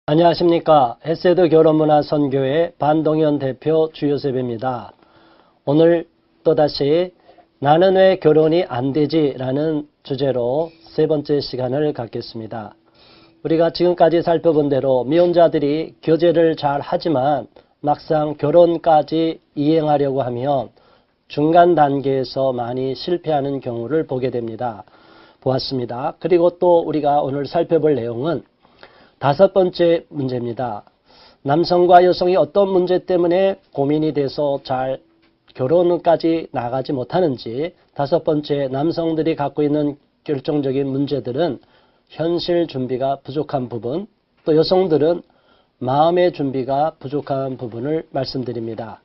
안녕하십니까. 헤세드 결혼문화 선교회 반동현 대표 주요셉입니다. 오늘 또다시 나는 왜 결혼이 안 되지? 라는 주제로 세 번째 시간을 갖겠습니다. 우리가 지금까지 살펴본 대로 미혼자들이 교제를 잘 하지만 막상 결혼까지 이행하려고 하면 중간 단계에서 많이 실패하는 경우를 보게 됩니다. 보았습니다. 그리고 또 우리가 오늘 살펴볼 내용은 다섯 번째 문제입니다. 남성과 여성이 어떤 문제 때문에 고민이 돼서 잘 결혼까지 나가지 못하는지, 다섯 번째 남성들이 갖고 있는 결정적인 문제들은 현실 준비가 부족한 부분, 또 여성들은 마음의 준비가 부족한 부분을 말씀드립니다.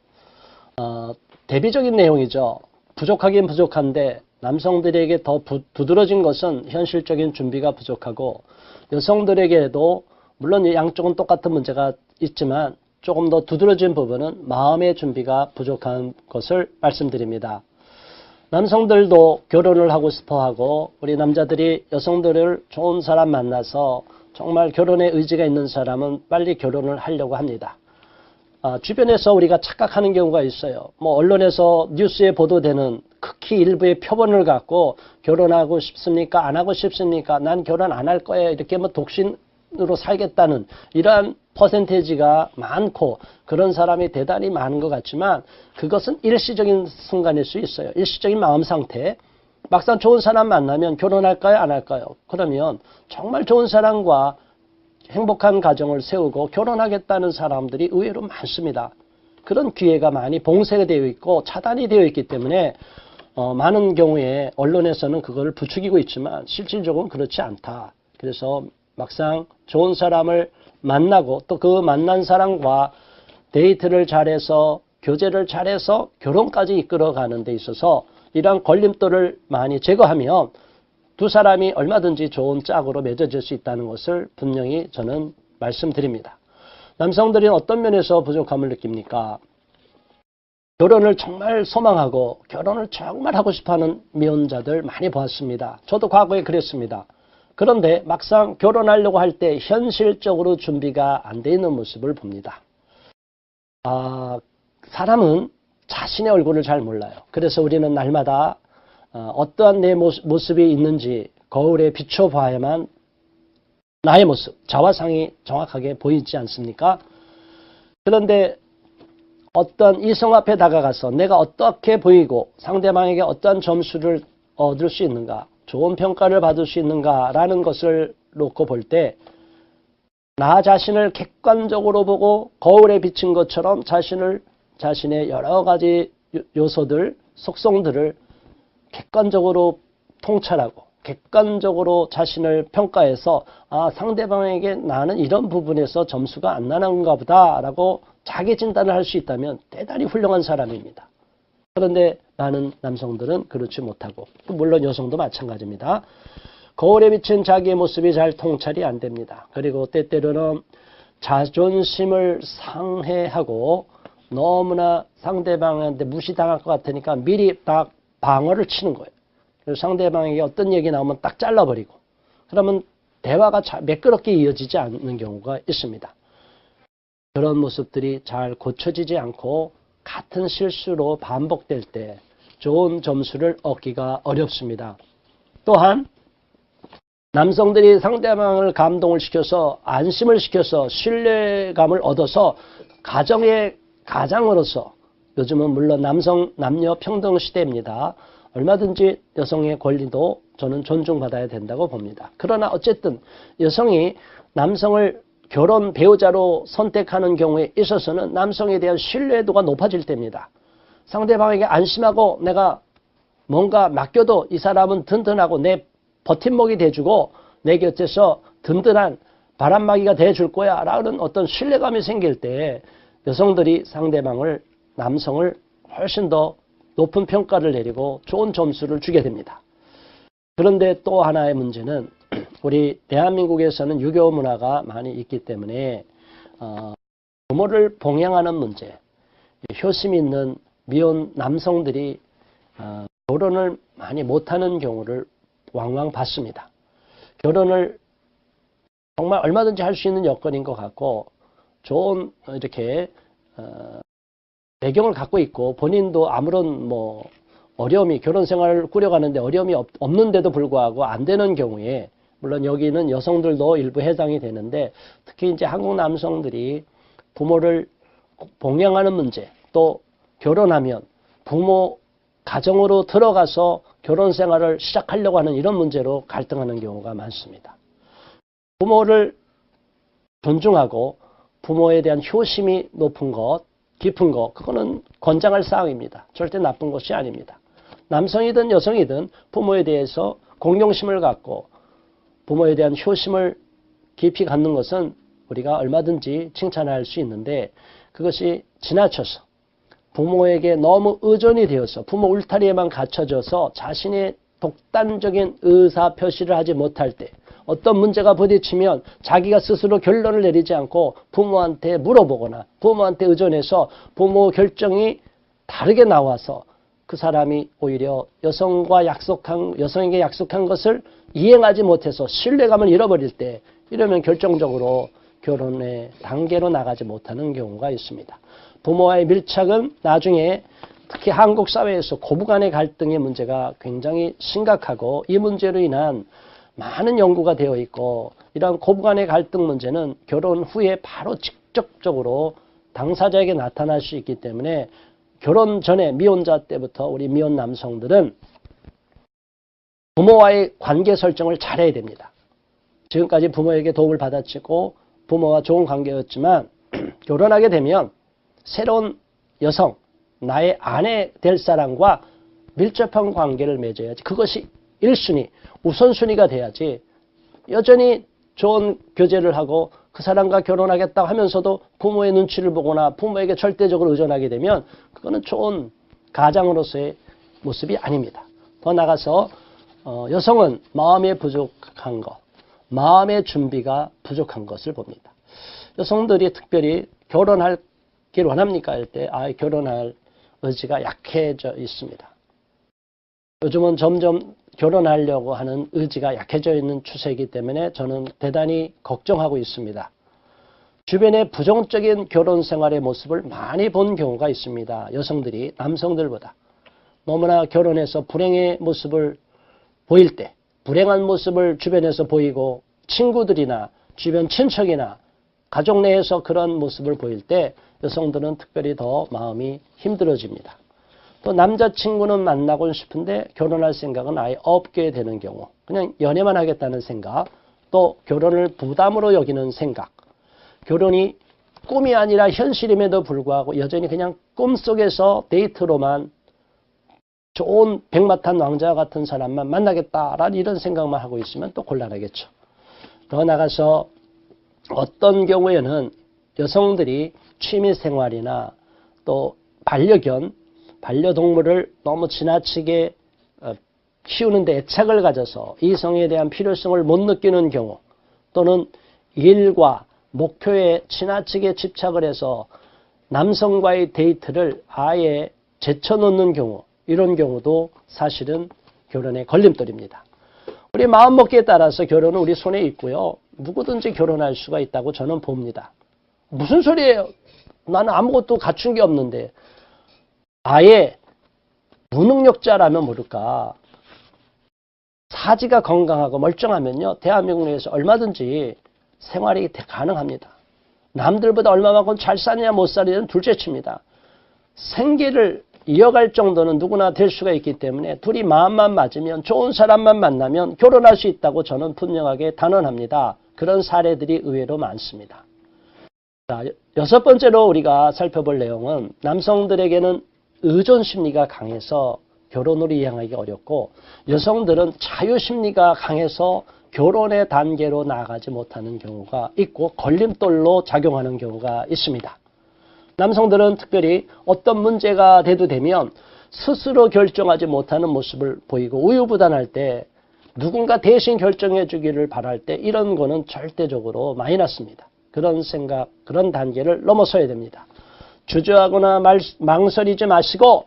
대비적인 내용이죠. 부족하긴 부족한데 남성들에게 더 두드러진 것은 현실적인 준비가 부족하고, 여성들에게도 물론 양쪽은 똑같은 문제가 있지만 조금 더 두드러진 부분은 마음의 준비가 부족한 것을 말씀드립니다. 남성들도 결혼을 하고 싶어하고, 우리 남자들이 여성들을 좋은 사람 만나서 정말 결혼의 의지가 있는 사람은 빨리 결혼을 하려고 합니다. 주변에서 우리가 착각하는 경우가 있어요. 언론에서 뉴스에 보도되는 극히 일부의 표본을 갖고 결혼하고 싶습니까? 안 하고 싶습니까? 난 결혼 안 할 거예요. 이렇게 독신으로 살겠다는 이러한 퍼센테이지가 많고 그런 사람이 대단히 많은 것 같지만 그것은 일시적인 순간일 수 있어요. 일시적인 마음 상태. 막상 좋은 사람 만나면 결혼할까요? 안 할까요? 그러면 정말 좋은 사람과 행복한 가정을 세우고 결혼하겠다는 사람들이 의외로 많습니다. 그런 기회가 많이 봉쇄가 되어 있고 차단이 되어 있기 때문에 많은 경우에 언론에서는 그걸 부추기고 있지만 실질적으로 그렇지 않다. 그래서 막상 좋은 사람을 만나고 또 그 만난 사람과 데이트를 잘해서 교제를 잘해서 결혼까지 이끌어가는 데 있어서 이러한 걸림돌을 많이 제거하면 두 사람이 얼마든지 좋은 짝으로 맺어질 수 있다는 것을 분명히 저는 말씀드립니다. 남성들은 어떤 면에서 부족함을 느낍니까? 결혼을 정말 소망하고 결혼을 정말 하고 싶어하는 미혼자들 많이 보았습니다. 저도 과거에 그랬습니다. 그런데 막상 결혼하려고 할 때 현실적으로 준비가 안 돼 있는 모습을 봅니다. 사람은 자신의 얼굴을 잘 몰라요. 그래서 우리는 날마다 어떠한 내 모습이 있는지 거울에 비춰봐야만 나의 모습, 자화상이 정확하게 보이지 않습니까? 그런데 어떤 이성 앞에 다가가서 내가 어떻게 보이고 상대방에게 어떠한 점수를 얻을 수 있는가, 좋은 평가를 받을 수 있는가라는 것을 놓고 볼 때 나 자신을 객관적으로 보고 거울에 비친 것처럼 자신의 여러 가지 요소들, 속성들을 객관적으로 통찰하고 객관적으로 자신을 평가해서 상대방에게 나는 이런 부분에서 점수가 안 나는가 보다 라고 자기 진단을 할 수 있다면 대단히 훌륭한 사람입니다. 그런데 많은 남성들은 그렇지 못하고, 물론 여성도 마찬가지입니다. 거울에 비친 자기의 모습이 잘 통찰이 안 됩니다. 그리고 때때로는 자존심을 상해하고 너무나 상대방한테 무시당할 것 같으니까 미리 딱 방어를 치는 거예요. 그래서 상대방에게 어떤 얘기 나오면 딱 잘라버리고, 그러면 대화가 매끄럽게 이어지지 않는 경우가 있습니다. 그런 모습들이 잘 고쳐지지 않고 같은 실수로 반복될 때 좋은 점수를 얻기가 어렵습니다. 또한 남성들이 상대방을 감동을 시켜서 안심을 시켜서 신뢰감을 얻어서 가정의 가장으로서, 요즘은 물론 남녀 평등 시대입니다. 얼마든지 여성의 권리도 저는 존중받아야 된다고 봅니다. 그러나 어쨌든 여성이 남성을 결혼 배우자로 선택하는 경우에 있어서는 남성에 대한 신뢰도가 높아질 때입니다. 상대방에게 안심하고 내가 뭔가 맡겨도 이 사람은 든든하고 내 버팀목이 돼주고 내 곁에서 든든한 바람막이가 돼줄 거야 라는 어떤 신뢰감이 생길 때 여성들이 남성을 훨씬 더 높은 평가를 내리고 좋은 점수를 주게 됩니다. 그런데 또 하나의 문제는 우리 대한민국에서는 유교 문화가 많이 있기 때문에 부모를 봉양하는 문제, 효심 있는 미혼 남성들이 결혼을 많이 못하는 경우를 왕왕 봤습니다. 결혼을 정말 얼마든지 할 수 있는 여건인 것 같고 좋은 이렇게 배경을 갖고 있고 본인도 아무런 뭐 어려움이 결혼 생활을 꾸려가는데 어려움이 없는데도 불구하고 안 되는 경우에 물론 여기는 여성들도 일부 해당이 되는데 특히 이제 한국 남성들이 부모를 봉양하는 문제 또 결혼하면 부모 가정으로 들어가서 결혼 생활을 시작하려고 하는 이런 문제로 갈등하는 경우가 많습니다. 부모를 존중하고 부모에 대한 효심이 높은 것, 깊은 것, 그거는 권장할 사항입니다. 절대 나쁜 것이 아닙니다. 남성이든 여성이든 부모에 대해서 공경심을 갖고 부모에 대한 효심을 깊이 갖는 것은 우리가 얼마든지 칭찬할 수 있는데 그것이 지나쳐서 부모에게 너무 의존이 되어서 부모 울타리에만 갇혀져서 자신의 독단적인 의사 표시를 하지 못할 때 어떤 문제가 부딪히면 자기가 스스로 결론을 내리지 않고 부모한테 물어보거나 부모한테 의존해서 부모 결정이 다르게 나와서 그 사람이 오히려 여성에게 약속한 것을 이행하지 못해서 신뢰감을 잃어버릴 때 이러면 결정적으로 결혼의 단계로 나가지 못하는 경우가 있습니다. 부모와의 밀착은 나중에 특히 한국 사회에서 고부간의 갈등의 문제가 굉장히 심각하고 이 문제로 인한 많은 연구가 되어 있고 이러한 고부간의 갈등 문제는 결혼 후에 바로 직접적으로 당사자에게 나타날 수 있기 때문에 결혼 전에 미혼자 때부터 우리 미혼 남성들은 부모와의 관계 설정을 잘해야 됩니다. 지금까지 부모에게 도움을 받았고 부모와 좋은 관계였지만 결혼하게 되면 새로운 여성, 나의 아내 될 사람과 밀접한 관계를 맺어야지. 그것이 1순위, 우선순위가 돼야지 여전히 좋은 교제를 하고 그 사람과 결혼하겠다고 하면서도 부모의 눈치를 보거나 부모에게 절대적으로 의존하게 되면 그거는 좋은 가장으로서의 모습이 아닙니다. 더 나아가서 여성은 마음의 부족한 것, 마음의 준비가 부족한 것을 봅니다. 여성들이 특별히 결혼하길 원합니까? 할 때 결혼할 의지가 약해져 있습니다. 요즘은 점점 결혼하려고 하는 의지가 약해져 있는 추세이기 때문에 저는 대단히 걱정하고 있습니다. 주변의 부정적인 결혼 생활의 모습을 많이 본 경우가 있습니다. 여성들이 남성들보다 너무나 결혼해서 불행의 모습을 보일 때 불행한 모습을 주변에서 보이고 친구들이나 주변 친척이나 가족 내에서 그런 모습을 보일 때 여성들은 특별히 더 마음이 힘들어집니다. 또 남자친구는 만나고 싶은데 결혼할 생각은 아예 없게 되는 경우, 그냥 연애만 하겠다는 생각, 또 결혼을 부담으로 여기는 생각, 결혼이 꿈이 아니라 현실임에도 불구하고 여전히 그냥 꿈속에서 데이트로만 좋은 백마탄 왕자 같은 사람만 만나겠다라는 이런 생각만 하고 있으면 또 곤란하겠죠. 더 나가서 어떤 경우에는 여성들이 취미생활이나 또 반려동물을 너무 지나치게 키우는데 애착을 가져서 이성에 대한 필요성을 못 느끼는 경우 또는 일과 목표에 지나치게 집착을 해서 남성과의 데이트를 아예 제쳐놓는 경우 이런 경우도 사실은 결혼의 걸림돌입니다. 우리 마음먹기에 따라서 결혼은 우리 손에 있고요. 누구든지 결혼할 수가 있다고 저는 봅니다. 무슨 소리예요? 나는 아무것도 갖춘 게 없는데 아예 무능력자라면 모를까. 사지가 건강하고 멀쩡하면요. 대한민국 내에서 얼마든지 생활이 가능합니다. 남들보다 얼마만큼 잘 사느냐 못 사느냐는 둘째칩니다. 생계를 이어갈 정도는 누구나 될 수가 있기 때문에 둘이 마음만 맞으면 좋은 사람만 만나면 결혼할 수 있다고 저는 분명하게 단언합니다. 그런 사례들이 의외로 많습니다. 자, 6번째로 우리가 살펴볼 내용은 남성들에게는 의존 심리가 강해서 결혼으로 이행하기 어렵고 여성들은 자유 심리가 강해서 결혼의 단계로 나아가지 못하는 경우가 있고 걸림돌로 작용하는 경우가 있습니다. 남성들은 특별히 어떤 문제가 되면 스스로 결정하지 못하는 모습을 보이고 우유부단할 때 누군가 대신 결정해 주기를 바랄 때 이런 거는 절대적으로 마이너스입니다. 그런 생각, 그런 단계를 넘어서야 됩니다. 주저하거나 망설이지 마시고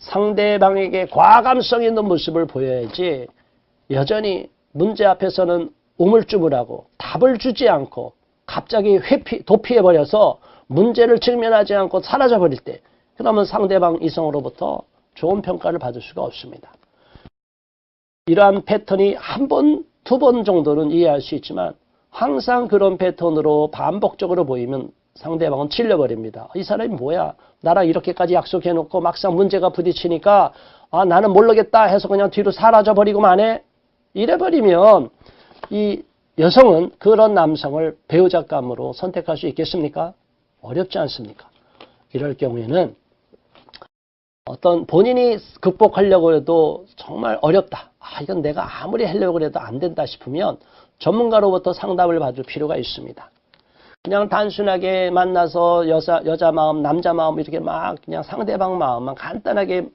상대방에게 과감성 있는 모습을 보여야지 여전히 문제 앞에서는 우물쭈물하고 답을 주지 않고 갑자기 도피해버려서 문제를 직면하지 않고 사라져버릴 때, 그러면 상대방 이성으로부터 좋은 평가를 받을 수가 없습니다. 이러한 패턴이 한 번, 두 번 정도는 이해할 수 있지만 항상 그런 패턴으로 반복적으로 보이면 상대방은 질려버립니다. 이 사람이 뭐야? 나랑 이렇게까지 약속해놓고 막상 문제가 부딪히니까 나는 모르겠다 해서 그냥 뒤로 사라져버리고 마네? 이래버리면 이 여성은 그런 남성을 배우자감으로 선택할 수 있겠습니까? 어렵지 않습니까? 이럴 경우에는 어떤 본인이 극복하려고 해도 정말 어렵다. 이건 내가 아무리 하려고 해도 안 된다 싶으면 전문가로부터 상담을 받을 필요가 있습니다. 그냥 단순하게 만나서 여자 마음, 남자 마음 이렇게 막 그냥 상대방 마음만 간단하게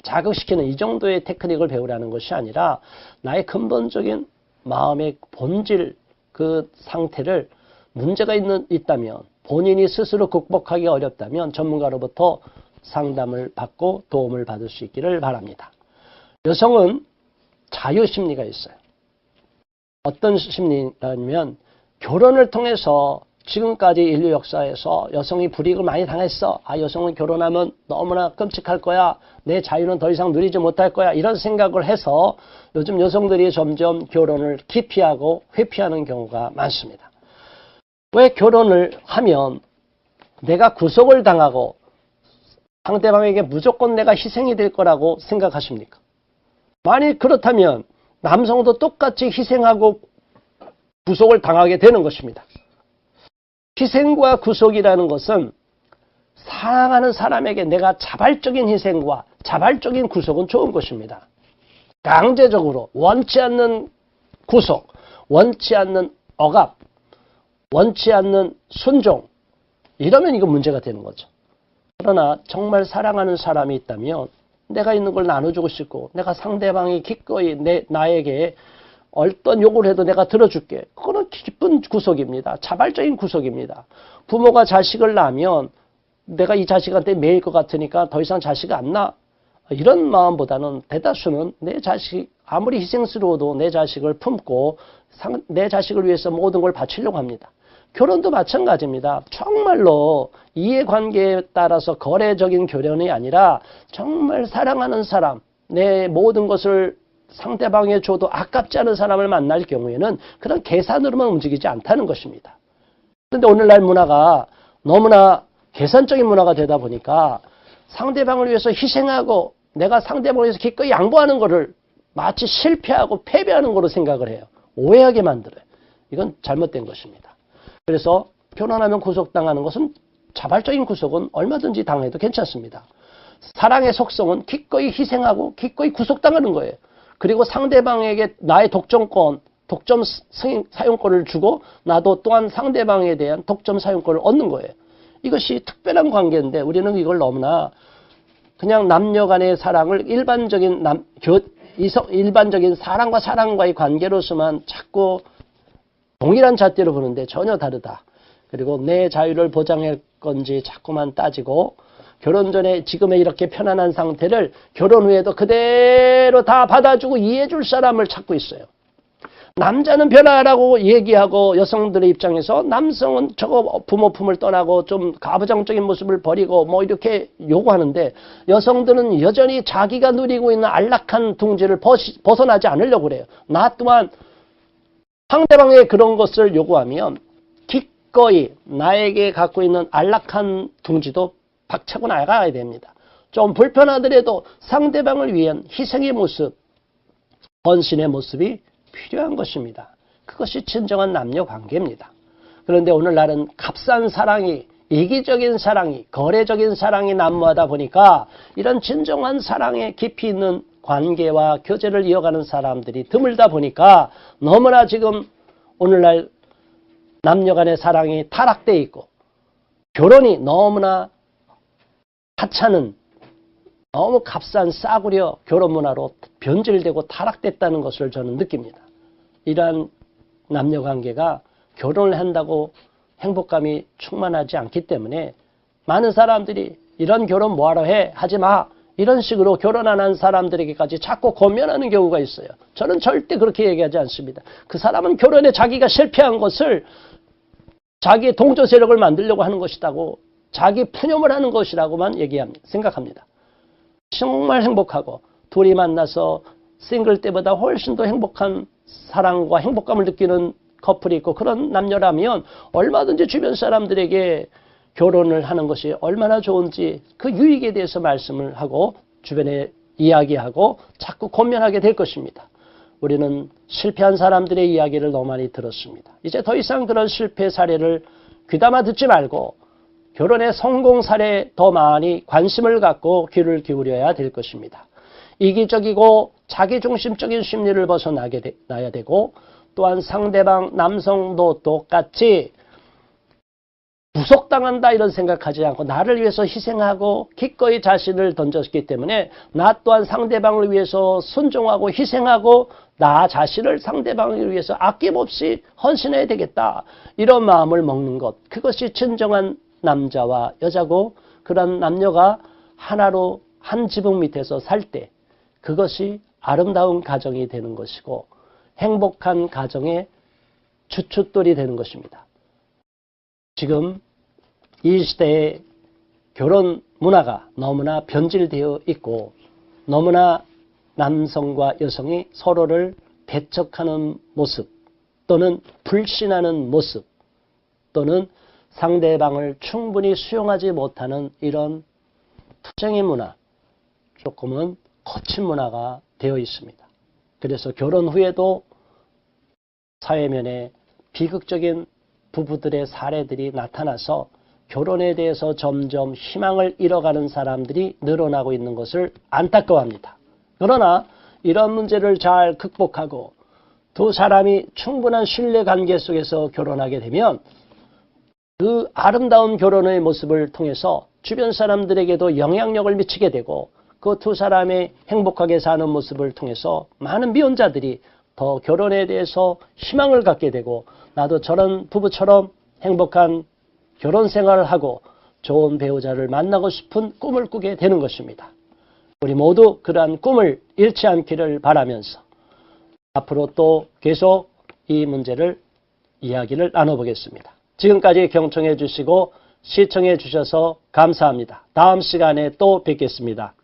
자극시키는 이 정도의 테크닉을 배우라는 것이 아니라 나의 근본적인 마음의 본질 그 상태를 문제가 있다면 본인이 스스로 극복하기 어렵다면 전문가로부터 상담을 받고 도움을 받을 수 있기를 바랍니다. 여성은 자유심리가 있어요. 어떤 심리냐면 결혼을 통해서 지금까지 인류 역사에서 여성이 불이익을 많이 당했어. 여성은 결혼하면 너무나 끔찍할 거야. 내 자유는 더 이상 누리지 못할 거야. 이런 생각을 해서 요즘 여성들이 점점 결혼을 기피하고 회피하는 경우가 많습니다. 왜 결혼을 하면 내가 구속을 당하고 상대방에게 무조건 내가 희생이 될 거라고 생각하십니까? 만일 그렇다면 남성도 똑같이 희생하고 구속을 당하게 되는 것입니다. 희생과 구속이라는 것은 사랑하는 사람에게 내가 자발적인 희생과 자발적인 구속은 좋은 것입니다. 강제적으로 원치 않는 구속, 원치 않는 억압, 원치 않는 순종, 이러면 이거 문제가 되는 거죠. 그러나 정말 사랑하는 사람이 있다면 내가 있는 걸 나눠주고 싶고 내가 상대방이 기꺼이 나에게 어떤 요구를 해도 내가 들어줄게. 그거는 기쁜 구속입니다. 자발적인 구속입니다. 부모가 자식을 낳으면 내가 이 자식한테 매일 것 같으니까 더 이상 자식이 안 낳아. 이런 마음보다는 대다수는 내 자식 아무리 희생스러워도 내 자식을 품고 내 자식을 위해서 모든 걸 바치려고 합니다. 결혼도 마찬가지입니다. 정말로 이해관계에 따라서 거래적인 결혼이 아니라 정말 사랑하는 사람, 내 모든 것을 상대방에 줘도 아깝지 않은 사람을 만날 경우에는 그런 계산으로만 움직이지 않다는 것입니다. 그런데 오늘날 문화가 너무나 계산적인 문화가 되다 보니까 상대방을 위해서 희생하고 내가 상대방을 위해서 기꺼이 양보하는 것을 마치 실패하고 패배하는 것으로 생각을 해요. 오해하게 만들어요. 이건 잘못된 것입니다. 그래서 결혼하면 구속당하는 것은 자발적인 구속은 얼마든지 당해도 괜찮습니다. 사랑의 속성은 기꺼이 희생하고 기꺼이 구속당하는 거예요. 그리고 상대방에게 나의 독점권, 독점 사용권을 주고 나도 또한 상대방에 대한 독점 사용권을 얻는 거예요. 이것이 특별한 관계인데 우리는 이걸 너무나 그냥 남녀 간의 사랑을 일반적인 사랑과 사랑과의 관계로서만 자꾸 동일한 잣대로 보는데 전혀 다르다. 그리고 내 자유를 보장할 건지 자꾸만 따지고 결혼 전에 지금의 이렇게 편안한 상태를 결혼 후에도 그대로 다 받아주고 이해해줄 사람을 찾고 있어요. 남자는 변화하라고 얘기하고 여성들의 입장에서 남성은 저거 부모 품을 떠나고 좀 가부장적인 모습을 버리고 뭐 이렇게 요구하는데 여성들은 여전히 자기가 누리고 있는 안락한 둥지를 벗어나지 않으려고 그래요. 나 또한 상대방의 그런 것을 요구하면 기꺼이 나에게 갖고 있는 안락한 둥지도 박차고 나가야 됩니다. 좀 불편하더라도 상대방을 위한 희생의 모습, 헌신의 모습이 필요한 것입니다. 그것이 진정한 남녀 관계입니다. 그런데 오늘날은 값싼 사랑이, 이기적인 사랑이, 거래적인 사랑이 난무하다 보니까 이런 진정한 사랑에 깊이 있는 관계와 교제를 이어가는 사람들이 드물다 보니까 너무나 지금 오늘날 남녀 간의 사랑이 타락되어 있고 결혼이 너무나 하찮은 너무 값싼 싸구려 결혼 문화로 변질되고 타락됐다는 것을 저는 느낍니다. 이러한 남녀 관계가 결혼을 한다고 행복감이 충만하지 않기 때문에 많은 사람들이 이런 결혼 뭐하러 해? 하지 마. 이런 식으로 결혼 안 한 사람들에게까지 자꾸 권면하는 경우가 있어요. 저는 절대 그렇게 얘기하지 않습니다. 그 사람은 결혼에 자기가 실패한 것을 자기의 동조 세력을 만들려고 하는 것이라고, 자기 푸념을 하는 것이라고만 생각합니다. 정말 행복하고 둘이 만나서 싱글 때보다 훨씬 더 행복한 사랑과 행복감을 느끼는 커플이 있고 그런 남녀라면 얼마든지 주변 사람들에게 결혼을 하는 것이 얼마나 좋은지 그 유익에 대해서 말씀을 하고 주변에 이야기하고 자꾸 권면하게 될 것입니다. 우리는 실패한 사람들의 이야기를 너무 많이 들었습니다. 이제 더 이상 그런 실패 사례를 귀담아 듣지 말고 결혼의 성공 사례에 더 많이 관심을 갖고 귀를 기울여야 될 것입니다. 이기적이고 자기중심적인 심리를 벗어나야 되고, 또한 상대방 남성도 똑같이 구속당한다 이런 생각하지 않고 나를 위해서 희생하고 기꺼이 자신을 던졌기 때문에 나 또한 상대방을 위해서 순종하고 희생하고 나 자신을 상대방을 위해서 아낌없이 헌신해야 되겠다, 이런 마음을 먹는 것, 그것이 진정한 남자와 여자고, 그런 남녀가 하나로 한 지붕 밑에서 살 때 그것이 아름다운 가정이 되는 것이고 행복한 가정의 주춧돌이 되는 것입니다. 지금 이 시대의 결혼 문화가 너무나 변질되어 있고 너무나 남성과 여성이 서로를 배척하는 모습, 또는 불신하는 모습, 또는 상대방을 충분히 수용하지 못하는 이런 투쟁의 문화, 조금은 거친 문화가 되어 있습니다. 그래서 결혼 후에도 사회면에 비극적인 부부들의 사례들이 나타나서 결혼에 대해서 점점 희망을 잃어가는 사람들이 늘어나고 있는 것을 안타까워합니다. 그러나 이런 문제를 잘 극복하고 두 사람이 충분한 신뢰관계 속에서 결혼하게 되면 그 아름다운 결혼의 모습을 통해서 주변 사람들에게도 영향력을 미치게 되고 그 두 사람이 행복하게 사는 모습을 통해서 많은 미혼자들이 더 결혼에 대해서 희망을 갖게 되고 나도 저런 부부처럼 행복한 결혼 생활을 하고 좋은 배우자를 만나고 싶은 꿈을 꾸게 되는 것입니다. 우리 모두 그러한 꿈을 잃지 않기를 바라면서 앞으로 또 계속 이 문제를 이야기를 나눠보겠습니다. 지금까지 경청해 주시고 시청해 주셔서 감사합니다. 다음 시간에 또 뵙겠습니다.